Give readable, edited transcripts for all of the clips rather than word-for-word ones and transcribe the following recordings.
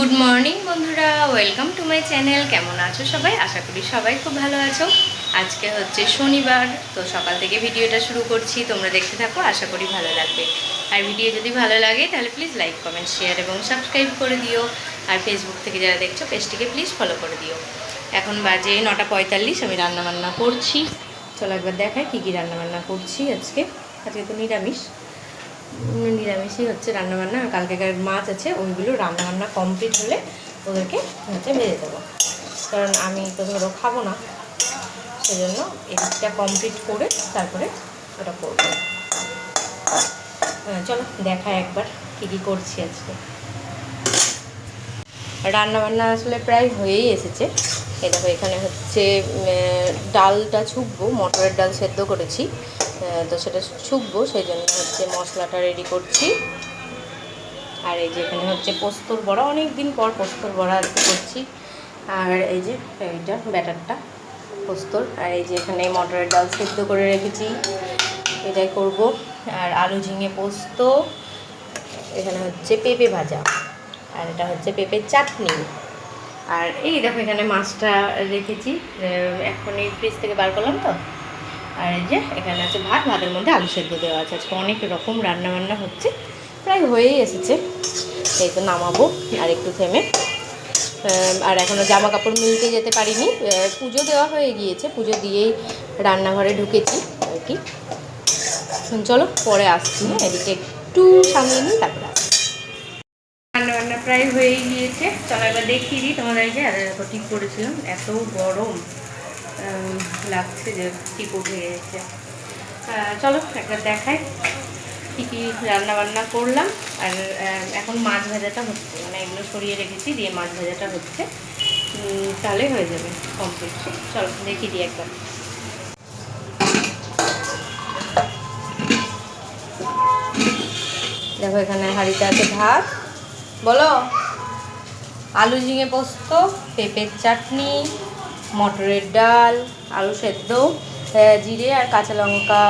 Good morning বন্ধুরা, welcome to my channel. কেমন আছো সবাই? আশা করি সবাই খুব ভালো আছো। আজকে হচ্ছে শনিবার, তো সকাল থেকে ভিডিওটা শুরু করছি। তোমরা দেখতে থাকো, আশা করি ভালো লাগবে। আর ভিডিও যদি ভালো লাগে তাহলে প্লিজ লাইক, কমেন্ট, শেয়ার এবং সাবস্ক্রাইব করে দিও। আর ফেসবুক থেকে যারা দেখছো পেজটিকে প্লিজ ফলো করে দিও। এখন বাজে 9:45, আমি রান্নাবান্না করছি। চলো একবার দেখাই কী কী রান্নাবান্না করছি আজকে। আজকে তো নিরামিষই হচ্ছে রান্নাবান্না। আর কালকেকার মাছ আছে, ওইগুলো রান্নাবান্না কমপ্লিট হলে ওদেরকে হচ্ছে ভেজে দেবো, কারণ আমি তো ধরো খাবো না, সেজন্য এদিকটা কমপ্লিট করে তারপরে ওটা করবো। চলো দেখা একবার কী কী করছি আজকে। রান্নাবান্না আসলে প্রায় হয়েই এসেছে। এই দেখো, এখানে হচ্ছে ডালটা ছুকবো, মটরের ডাল সেদ্ধ করেছি, তো সেটা ছুকবো, সেই জন্য হচ্ছে মশলাটা রেডি করছি। আর এই যে এখানে হচ্ছে পোস্তর বড়া, অনেক দিন পর পোস্তর বড়া আজকে করছি। আর এই যে এইটা ব্যাটারটা পোস্তর। আর এই যে এখানে মটরের ডাল সেদ্ধ করে রেখেছি, এটাই করব। আর আলু ঝিঙে পোস্ত, এখানে হচ্ছে পেঁপে ভাজা, আর এটা হচ্ছে পেঁপের চাটনি। আর এই দেখো এখানে মাছটা রেখেছি, এখনই ফ্রিজ থেকে বার করলাম তো। আর এই যে এখানে আছে ভাত, ভাতের মধ্যে আলু সেদ্ধ দেওয়া আছে। আজকে অনেক রকম রান্নাবান্না হচ্ছে, প্রায় হয়েই এসেছে। এই তো নামাবো আর একটু থেমে। আর এখনও জামা কাপড় মিলতে যেতে পারিনি, পুজো দেওয়া হয়ে গিয়েছে, পুজো দিয়েই রান্নাঘরে ঢুকেছি আর কি। চলো পরে আসছি, এদিকে একটু সামনে নিই তারপরে আসছি। রান্নাবান্না প্রায় হয়েই গিয়েছে, চলো এবার দেখিয়ে দিই তোমাদেরকে। আর এত ঠিক করেছিলাম, এত গরম লাগছে যে ঠিক উঠে গেছে। চলো একবার দেখাই কী কী রান্নাবান্না করলাম। আর এখন মাছ ভাজাটা হচ্ছে, মানে এগুলো সরিয়ে রেখেছি, দিয়ে মাছ ভাজাটা হচ্ছে, তাহলে হয়ে যাবে কমপ্লিট। চলো দেখিয়ে দিই একবার। দেখো এখানে হাঁড়িতে আছে ভাত, বলো, আলু ঝিঙে পোস্ত, পেঁপের চাটনি, মটরের ডাল, আলু সেদ্ধ, জিরে আর কাঁচা লঙ্কা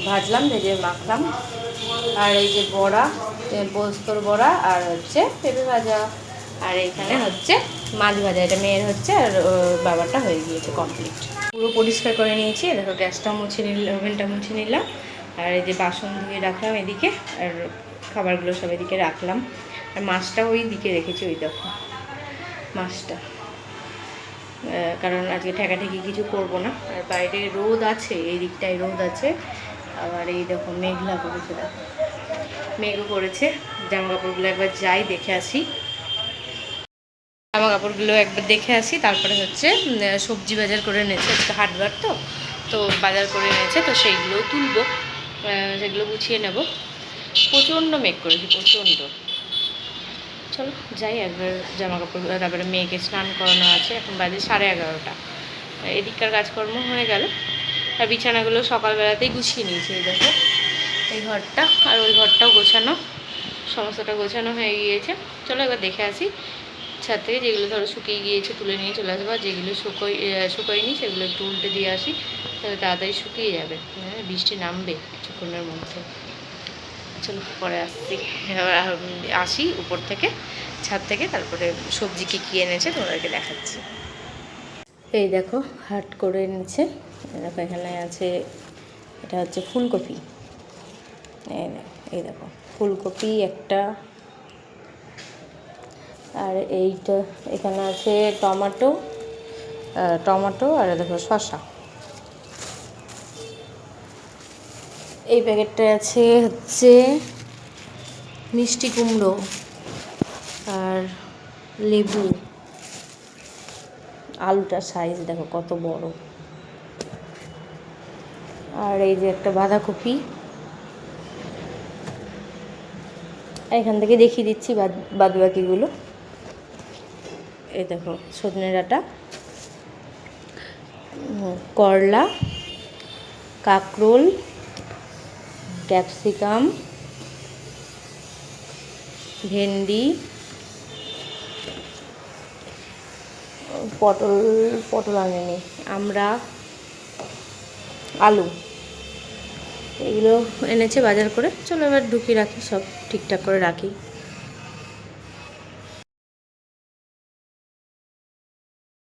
ভাজলাম, ভেজে মাখলাম। আর এই যে বড়া, পোস্তর বড়া, আর হচ্ছে পেঁপে ভাজা। আর এখানে হচ্ছে মাছ ভাজা, এটা মেয়ের হচ্ছে, আর বাবারটা হয়ে গিয়েছে কমপ্লিট। পুরো পরিষ্কার করে নিয়েছি। দেখো গ্যাসটা মুছে নিলাম, ওভেনটা মুছে নিলাম। আর এই যে বাসন ধুয়ে রাখলাম এদিকে, আর খাবারগুলো সব এদিকে রাখলাম। আর মাছটা ওই দিকে রেখেছি, ওই দেখো মাছটা, কারণ আজকে ঠেকাঠেকি কিছু করব না। আর বাইরে রোদ আছে, এই দিকটায় রোদ আছে। আবার এই দেখো মেঘলা করেছে, দেখো মেঘও করেছে। জামা কাপড়গুলো একবার যাই দেখে আসি, জামা কাপড়গুলো একবার দেখে আসি, তারপরে হচ্ছে সবজি বাজার করে এনেছে, আজকে হাটবার তো, তো বাজার করে এনেছে, তো সেইগুলোও তুলবো, সেগুলো গুছিয়ে নেব। প্রচণ্ড মেঘ করেছি, প্রচণ্ড। চলো যাই একবার জামা কাপড়, তারপরে মেয়েকে স্নান করানো আছে। এখন বাজে 11:30। এদিককার কাজকর্ম হয়ে গেল। আর বিছানাগুলো সকালবেলাতেই গুছিয়ে নিয়েছি। এই দেখো এই ঘরটা আর ওই ঘরটাও গোছানো, সমস্তটা গোছানো হয়ে গিয়েছে। চলো এবার দেখে আসি ছাদ থেকে, যেগুলো ধরো শুকিয়ে গিয়েছে তুলে নিয়ে চলে আসবো, আর যেগুলো শুকোয়নি সেগুলো একটু উল্টে দিয়ে আসি, তাহলে তাড়াতাড়ি শুকিয়ে যাবে। বৃষ্টি নামবে কিছুক্ষণের মধ্যে। চলো পরে আসি উপর থেকে, ছাদ থেকে, তারপরে সবজি কী কী এনেছে তোমাদেরকে দেখাচ্ছি। এই দেখো হাট করে এনেছে, দেখো এখানে আছে, এটা হচ্ছে ফুলকপি। এই দেখো ফুলকপি একটা, আর এইটা এখানে আছে টমেটো, আর দেখো শসা। এই প্যাকেটটা আছে হচ্ছে মিষ্টি কুমড়ো আর লেবু। আলুটার সাইজ দেখো কত বড়। আর এই যে একটা বাঁধাকপি, এখান থেকে দেখিয়ে দিচ্ছি বাদ বাকিগুলো। এই দেখো সজনে ডাঁটা, করলা, কাঁকরোল, ক্যাপসিকাম, ভেন্ডি, পটল আনেনি, আমরা, আলু, এগুলো এনেছে বাজার করে। চলো এবার ঢুকিয়ে রাখি, সব ঠিকঠাক করে রাখি।